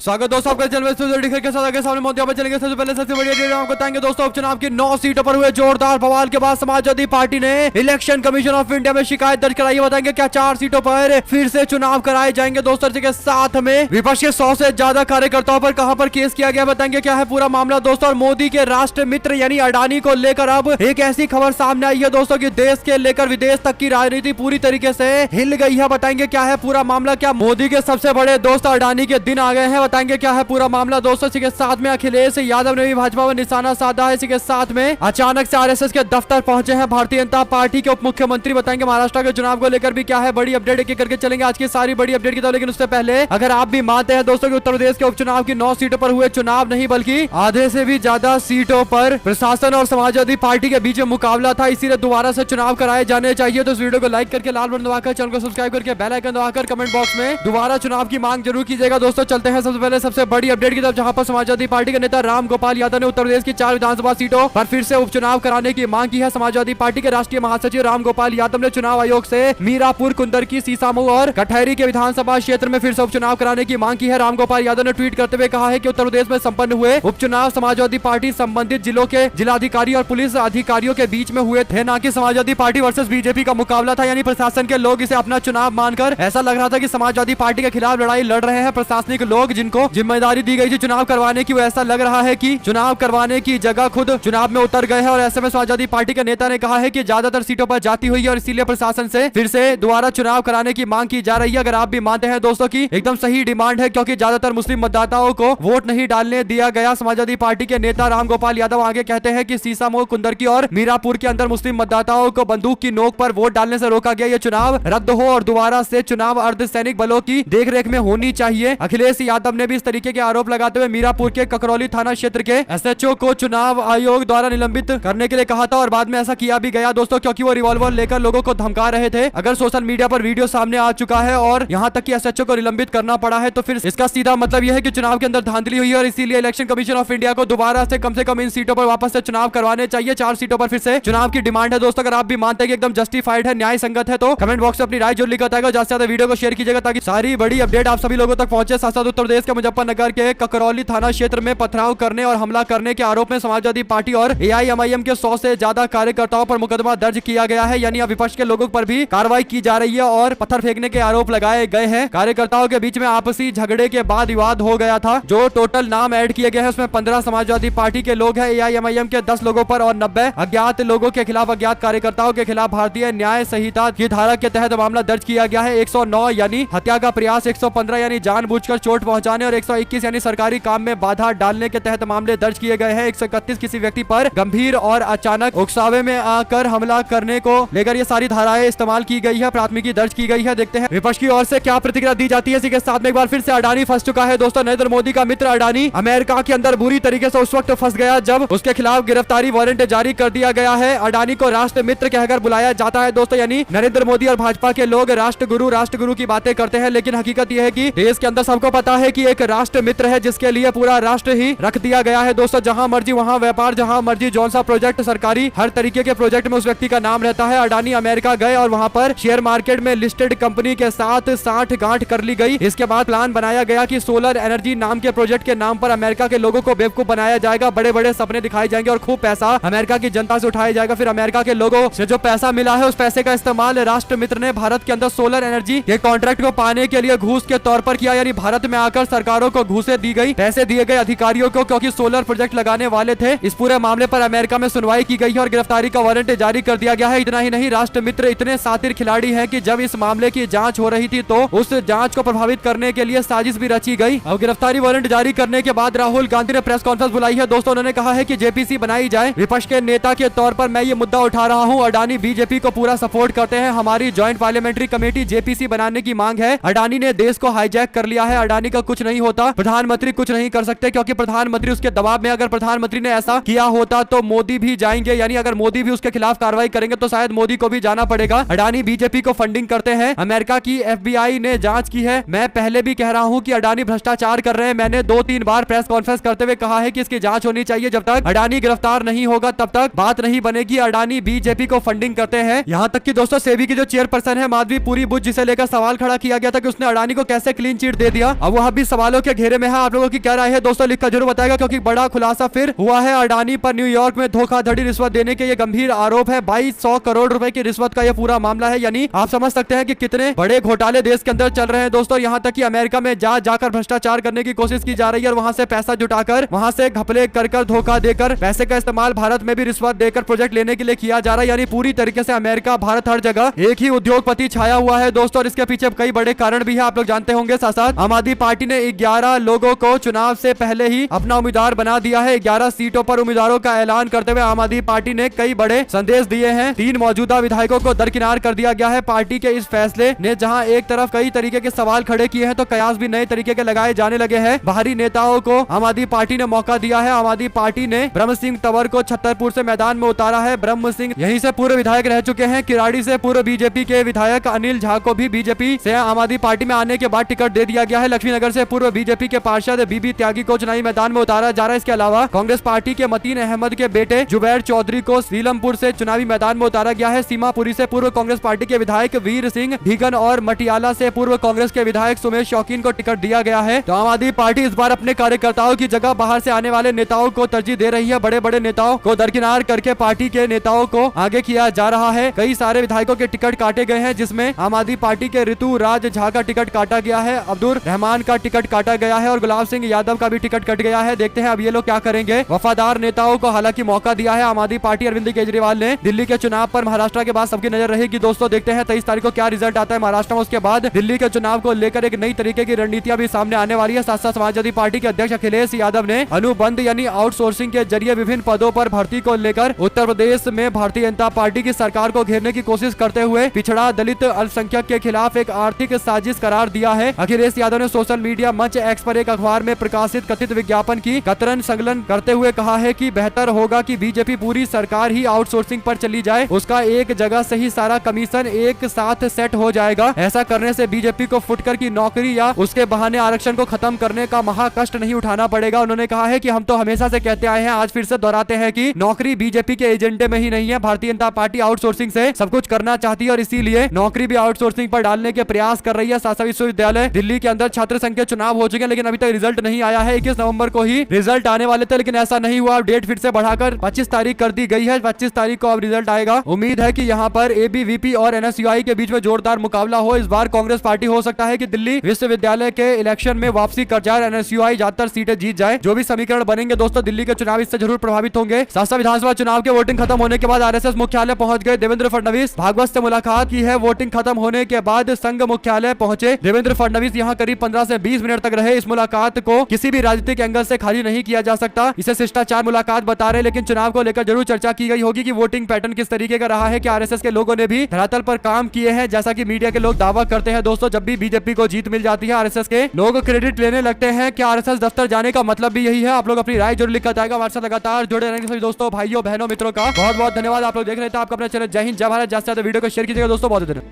स्वागत दोस्तों आपका चैनल के साथ आगे सामने मोदी चलेंगे। सबसे पहले सबसे बड़ी अपडेट आपको बताएंगे दोस्तों, उपचुनाव की 9 सीटों पर हुए जोरदार बवाल के बाद समाजवादी पार्टी ने इलेक्शन कमीशन ऑफ इंडिया में शिकायत दर्ज कराई है। बताएंगे क्या 4 सीटों पर फिर से चुनाव कराए जाएंगे दोस्तों के साथ में विपक्ष के 100 से ज्यादा कार्यकर्ताओं पर कहां पर केस किया गया, बताएंगे क्या है पूरा मामला दोस्तों। और मोदी के राष्ट्र मित्र यानी अडानी को लेकर अब एक ऐसी खबर सामने आई है दोस्तों की देश के लेकर विदेश तक की राजनीति पूरी तरीके से हिल गई है। बताएंगे क्या है पूरा मामला, क्या मोदी के सबसे बड़े दोस्त अडानी के दिन आ गए हैं, बताएंगे क्या है पूरा मामला दोस्तों। इसी के साथ में अखिलेश यादव ने भी भाजपा पर निशाना साधा है। इसी के साथ में अचानक से आरएसएस के दफ्तर पहुंचे हैं भारतीय जनता पार्टी के उप मुख्यमंत्री। बताएंगे महाराष्ट्र के चुनाव को लेकर भी क्या है बड़ी अपडेट एक करके चलेंगे आज की सारी बड़ी अपडेट की तरफ। लेकिन उससे पहले अगर आप भी मानते हैं दोस्तों कि उत्तर प्रदेश के उपचुनाव की 9 सीटों पर हुए चुनाव नहीं बल्कि आधे से भी ज्यादा सीटों पर प्रशासन और समाजवादी पार्टी के बीच में मुकाबला था, इसीलिए दोबारा से चुनाव कराए जाने चाहिए, तो इस वीडियो को लाइक करके लाल बटन दबाकर चैनल को सब्सक्राइब करके बेल आइकन दबाकर कमेंट बॉक्स में दोबारा चुनाव की मांग जरूर कीजिएगा दोस्तों। चलते हैं सबसे पहले सबसे बड़ी अपडेट की तरफ, जहां पर समाजवादी पार्टी के नेता राम गोपाल यादव ने उत्तर प्रदेश की 4 विधानसभा सीटों पर फिर से उपचुनाव कराने की मांग की है। समाजवादी पार्टी के राष्ट्रीय महासचिव राम गोपाल यादव ने चुनाव आयोग से मीरापुर, कुंदरकी, सीसामऊ और कटहरी के विधानसभा क्षेत्र में फिर से उपचुनाव कराने की मांग की है। राम गोपाल यादव ने ट्वीट करते हुए कहा है कि उत्तर प्रदेश में संपन्न हुए उपचुनाव समाजवादी पार्टी संबंधित जिलों के जिलाधिकारी और पुलिस अधिकारियों के बीच में हुए थे, न कि समाजवादी पार्टी वर्सेस बीजेपी का मुकाबला था। यानी प्रशासन के लोग इसे अपना चुनाव मानकर ऐसा लग रहा था कि समाजवादी पार्टी के खिलाफ लड़ाई लड़ रहे हैं। प्रशासनिक लोग जिनको जिम्मेदारी दी गई थी चुनाव करवाने की, वो ऐसा लग रहा है कि चुनाव करवाने की जगह खुद चुनाव में उतर गए हैं। और ऐसे में समाजवादी पार्टी के नेता ने कहा है कि ज्यादातर सीटों पर जाती हुई है और इसीलिए प्रशासन से फिर से दोबारा चुनाव कराने की मांग की जा रही है। अगर आप भी मानते हैं दोस्तों की एकदम सही डिमांड है, क्योंकि ज्यादातर मुस्लिम मतदाताओं को वोट नहीं डालने दिया गया। समाजवादी पार्टी के नेता राम गोपाल यादव आगे कहते हैं कि सीसामऊ, कुंदरकी और मीरापुर के अंदर मुस्लिम मतदाताओं को बंदूक की नोक पर वोट डालने से रोका गया। ये चुनाव रद्द हो और दोबारा से चुनाव अर्धसैनिक बलों की देखरेख में होनी चाहिए। अखिलेश यादव ने भी इस तरीके के आरोप लगाते हुए मीरापुर के ककरौली थाना क्षेत्र के एसएचओ को चुनाव आयोग द्वारा निलंबित करने के लिए कहा था और बाद में ऐसा किया भी गया दोस्तों, क्योंकि वो रिवॉल्वर लेकर लोगों को धमका रहे थे। अगर सोशल मीडिया पर वीडियो सामने आ चुका है और यहां तक कि एसएचओ को निलंबित करना पड़ा है, तो फिर इसका सीधा मतलब यह है कि चुनाव के अंदर धांधली हुई है और इसीलिए इलेक्शन कमीशन ऑफ इंडिया को दोबारा से कम इन सीटों पर वापस से चुनाव करवाने चाहिए। 4 सीटों पर फिर से चुनाव की डिमांड है दोस्तों। अगर आप भी मानते हैं कि एकदम जस्टिफाइड है, न्याय संगत है, तो कमेंट बॉक्स में अपनी राय जरूर लिखा जाएगा। ज्यादा से ज्यादा वीडियो को शेयर कीजिएगा ताकि सारी बड़ी अपडेट आप सभी लोगों तक पहुंचे। साथ साथ उत्तर प्रदेश के मुजफ्फरनगर के ककरौली थाना क्षेत्र में पथराव करने और हमला करने के आरोप में समाजवादी पार्टी और एआईएमआईएम के 100 से ज्यादा कार्यकर्ताओं पर मुकदमा दर्ज किया गया है। यानी अब विपक्ष के लोगों पर भी कार्रवाई की जा रही है और पत्थर फेंकने के आरोप लगाए गए हैं। कार्यकर्ताओं के बीच में आपसी झगड़े के बाद विवाद हो गया था। जो टोटल नाम ऐड किए गए हैं उसमें 15 समाजवादी पार्टी के लोग हैं, एआईएमआईएम के 10 लोगों पर और 90 अज्ञात लोगों के खिलाफ, अज्ञात कार्यकर्ताओं के खिलाफ भारतीय न्याय संहिता की धारा के तहत मामला दर्ज किया गया है। 109 यानी हत्या का प्रयास, 115 यानी जानबूझकर चोट पहुंचाने और 121 यानी सरकारी काम में बाधा डालने के तहत मामले दर्ज किए गए हैं। 131 किसी व्यक्ति पर गंभीर और अचानक उकसावे में आकर हमला करने को लेकर ये सारी धाराएं इस्तेमाल की गई है, प्राथमिकी दर्ज की गई है। देखते हैं विपक्ष की ओर से क्या प्रतिक्रिया दी जाती है। इसी के साथ में एक बार फिर से अडानी फंस चुका है दोस्तों। नरेंद्र मोदी का मित्र अडानी अमेरिका के अंदर बुरी तरीके से उस वक्त फंस गया जब उसके खिलाफ गिरफ्तारी वारंट जारी कर दिया गया है। अडानी को राष्ट्र मित्र कहकर बुलाया जाता है दोस्तों, यानी नरेंद्र मोदी और भाजपा के लोग राष्ट्र गुरु की बातें करते हैं, लेकिन हकीकत यह है कि देश के अंदर सबको पता है कि एक राष्ट्र मित्र है जिसके लिए पूरा राष्ट्र ही रख दिया गया है दोस्तों। जहां मर्जी वहां व्यापार, जहां मर्जी जौन सा प्रोजेक्ट सरकारी, हर तरीके के प्रोजेक्ट में उस व्यक्ति का नाम रहता है। अडानी अमेरिका गए और वहां पर शेयर मार्केट में लिस्टेड कंपनी के साथ 60 गांठ कर ली गई। इसके बाद प्लान बनाया गया कि सोलर एनर्जी नाम के प्रोजेक्ट के नाम पर अमेरिका के लोगों को बेवकूफ बनाया जाएगा, बड़े बड़े सपने दिखाए जाएंगे और खूब पैसा अमेरिका की जनता से उठाया जाएगा। फिर अमेरिका के लोगों से जो पैसा मिला है उस पैसे का इस्तेमाल राष्ट्र मित्र ने भारत के अंदर सोलर एनर्जी के कॉन्ट्रैक्ट को पाने के लिए घूस के तौर पर किया। यानी भारत में आकर सरकारों को घूसे दी गई, पैसे दिए गए अधिकारियों को, क्योंकि सोलर प्रोजेक्ट लगाने वाले थे। इस पूरे मामले पर अमेरिका में सुनवाई की गई है और गिरफ्तारी का वारंट जारी कर दिया गया है। इतना ही नहीं, राष्ट्र मित्र इतने सातिर खिलाड़ी हैं कि जब इस मामले की जांच हो रही थी तो उस जांच को प्रभावित करने के लिए साजिश भी रची गई। अब गिरफ्तारी वारंट जारी करने के बाद राहुल गांधी ने प्रेस कॉन्फ्रेंस बुलाई है दोस्तों। उन्होंने कहा है कि जेपीसी बनाई जाए। विपक्ष के नेता के तौर पर मैं ये मुद्दा उठा रहा हूँ। अडानी बीजेपी को पूरा सपोर्ट करते हैं। हमारी ज्वाइंट पार्लियामेंट्री कमेटी जेपीसी बनाने की मांग है। अडानी ने देश को हाईजैक कर लिया है। अडानी का कुछ नहीं होता, प्रधानमंत्री कुछ नहीं कर सकते, क्योंकि प्रधानमंत्री उसके दबाव में। अगर प्रधानमंत्री ने ऐसा किया होता तो मोदी भी जाएंगे, यानी अगर मोदी भी उसके खिलाफ कार्रवाई करेंगे तो शायद मोदी को भी जाना पड़ेगा। अडानी बीजेपी को फंडिंग करते हैं। अमेरिका की एफबीआई ने जांच की है। मैं पहले भी कह रहा हूं कि अडानी भ्रष्टाचार कर रहे हैं। मैंने 2-3 बार प्रेस कॉन्फ्रेंस करते हुए कहा है कि इसकी जांच होनी चाहिए। जब तक अडानी गिरफ्तार नहीं होगा तब तक बात नहीं बनेगी। अडानी बीजेपी को फंडिंग करते हैं। यहाँ तक कि दोस्तों सेबी की जो चेयरपर्सन है माधवी पुरी बुच, जिसे लेकर सवाल खड़ा किया गया था कि उसने अडानी को कैसे क्लीन चिट दे दिया, अब वह भी सवालों के घेरे में है। आप लोगों की क्या राय है दोस्तों, लिखकर जरूर बताएगा, क्योंकि बड़ा खुलासा फिर हुआ है। अडानी पर न्यूयॉर्क में धोखाधड़ी रिश्वत देने के ये गंभीर आरोप है। 2200 करोड़ रुपए की रिश्वत का यह पूरा मामला है। यानी आप समझ सकते हैं कि कितने बड़े घोटाले देश के अंदर चल रहे हैं दोस्तों। यहाँ तक कि अमेरिका में जाकर भ्रष्टाचार करने की कोशिश की जा रही है और वहां से पैसा जुटाकर, वहां से घपले कर धोखा देकर पैसे का इस्तेमाल भारत में भी रिश्वत देकर प्रोजेक्ट लेने के लिए किया जा रहा है। यानी पूरी तरीके से अमेरिका, भारत, हर जगह एक ही उद्योगपति छाया हुआ है दोस्तों। और इसके पीछे कई बड़े कारण भी है, आप लोग जानते होंगे। साथ साथ आम आदमी पार्टी ने 11 लोगों को चुनाव से पहले ही अपना उम्मीदवार बना दिया है। 11 सीटों पर उम्मीदवारों का ऐलान करते हुए आम आदमी पार्टी ने कई बड़े संदेश दिए हैं। 3 मौजूदा विधायकों को दरकिनार कर दिया गया है। पार्टी के इस फैसले ने जहां एक तरफ कई तरीके के सवाल खड़े किए हैं, तो कयास भी नए तरीके के लगाए जाने लगे हैं। बाहरी नेताओं को आम आदमी पार्टी ने मौका दिया है। आम आदमी पार्टी ने ब्रह्म सिंह तंवर को छतरपुर से मैदान में उतारा है। ब्रह्म सिंह यहीं से पूर्व विधायक रह चुके हैं। किराड़ी से पूर्व बीजेपी के विधायक अनिल झा को भी बीजेपी से आम आदमी पार्टी में आने के बाद टिकट दे दिया गया है। लक्ष्मीनगर से पूर्व बीजेपी के पार्षद बीबी त्यागी को चुनावी मैदान में उतारा जा रहा है। इसके अलावा कांग्रेस पार्टी के मतीन अहमद के बेटे जुबैर चौधरी को सीलमपुर से चुनावी मैदान में उतारा गया है। सीमापुरी से पूर्व कांग्रेस पार्टी के विधायक वीर सिंह ढीगन और मटियाला से पूर्व कांग्रेस के विधायक सुमेश शौकीन को टिकट दिया गया है। तो आम आदमी पार्टी इस बार अपने कार्यकर्ताओं की जगह बाहर से आने वाले नेताओं को तरजीह दे रही है। बड़े बड़े नेताओं को दरकिनार करके पार्टी के नेताओं को आगे किया जा रहा है। कई सारे विधायकों के टिकट काटे गए हैं, जिसमें आम आदमी पार्टी के ऋतु राज झा का टिकट काटा गया है, अब्दुल रहमान का टिकट काटा गया है और गुलाब सिंह यादव का भी टिकट कट गया है। देखते हैं अब ये लोग क्या करेंगे। वफादार नेताओं को हालांकि मौका दिया है आम आदमी पार्टी। अरविंद केजरीवाल ने दिल्ली के चुनाव पर महाराष्ट्र के बाद सबकी नजर रहेगी दोस्तों। देखते हैं 23 तारीख को क्या रिजल्ट आता है महाराष्ट्र में। उसके बाद दिल्ली के चुनाव को लेकर एक नई तरीके की रणनीतियां भी सामने आने वाली है। साथ साथ समाजवादी पार्टी के अध्यक्ष अखिलेश यादव ने अनुबंध यानी आउटसोर्सिंग के जरिए विभिन्न पदों पर भर्ती को लेकर उत्तर प्रदेश में भारतीय जनता पार्टी की सरकार को घेरने की कोशिश करते हुए पिछड़ा दलित अल्पसंख्यक के खिलाफ एक आर्थिक साजिश करार दिया है। अखिलेश यादव ने सोशल मीडिया मंच एक्स पर एक अखबार में प्रकाशित कथित विज्ञापन की कतरन संकलन करते हुए कहा है कि बेहतर होगा कि बीजेपी पूरी सरकार ही आउटसोर्सिंग पर चली जाए। उसका एक जगह से ही सारा कमीशन एक साथ सेट हो जाएगा। ऐसा करने से बीजेपी को फुटकर की नौकरी या उसके बहाने आरक्षण को खत्म करने का महा कष्ट नहीं उठाना पड़ेगा। उन्होंने कहा है कि हम तो हमेशा से कहते आए हैं, आज फिर से दोहराते हैं कि नौकरी बीजेपी के एजेंडे में ही नहीं है। भारतीय जनता पार्टी आउटसोर्सिंग से सब कुछ करना चाहती है और इसीलिए नौकरी भी आउटसोर्सिंग पर डालने के प्रयास कर रही है। शासकीय विश्वविद्यालय दिल्ली के अंदर छात्र संघ के चुनाव हो चुके हैं, लेकिन अभी तक रिजल्ट नहीं आया है। 21 नवंबर को ही रिजल्ट आने वाले थे, लेकिन ऐसा नहीं हुआ। डेट फिर से बढ़ाकर 25 तारीख कर दी गई है। 25 तारीख को अब रिजल्ट आएगा। उम्मीद है कि यहाँ पर एबीवीपी और एनएसयूआई के बीच में जोरदार मुकाबला हो। इस बार कांग्रेस पार्टी हो सकता है कि दिल्ली विश्वविद्यालय के इलेक्शन में वापसी कर जाए, एनएसयूआई ज्यादातर सीटें जीत जाए। जो भी समीकरण बनेंगे दोस्तों, दिल्ली के चुनाव इससे जरूर प्रभावित होंगे। साथ विधानसभा चुनाव के वोटिंग खत्म होने के बाद आरएसएस मुख्यालय पहुंच गए देवेंद्र फडणवीस। भागवत से मुलाकात की है। वोटिंग खत्म होने के बाद संघ मुख्यालय पहुंचे देवेंद्र फडणवीस। यहाँ करीब 15 से 20 मिनट तक रहे। इस मुलाकात को किसी भी राजनीतिक एंगल से खाली नहीं किया जा सकता। इसे शिष्टाचार मुलाकात बता रहे, लेकिन चुनाव को लेकर जरूर चर्चा की गई होगी कि वोटिंग पैटर्न किस तरीके का रहा है, कि आरएसएस के लोगों ने भी धरातल पर काम किए हैं, जैसा कि मीडिया के लोग दावा करते हैं। दोस्तों, जब भी बीजेपी को जीत मिल जाती है, आरएसएस के लोग क्रेडिट लेने लगते हैं कि आरएसएस दफ्तर जाने का मतलब भी यही है। आप लोग अपनी राय जरूर लिखकर आएगा। हमारे साथ लगातार जुड़े रहेंगे सभी दोस्तों, भाइयों, बहनों, मित्रों का बहुत बहुत धन्यवाद। आप लोग देख रहे थे आपका अपना चैनल जय हिंद जय भारत। ज्यादा से ज्यादा वीडियो को शेयर कीजिएगा दोस्तों। बहुत धन्यवाद।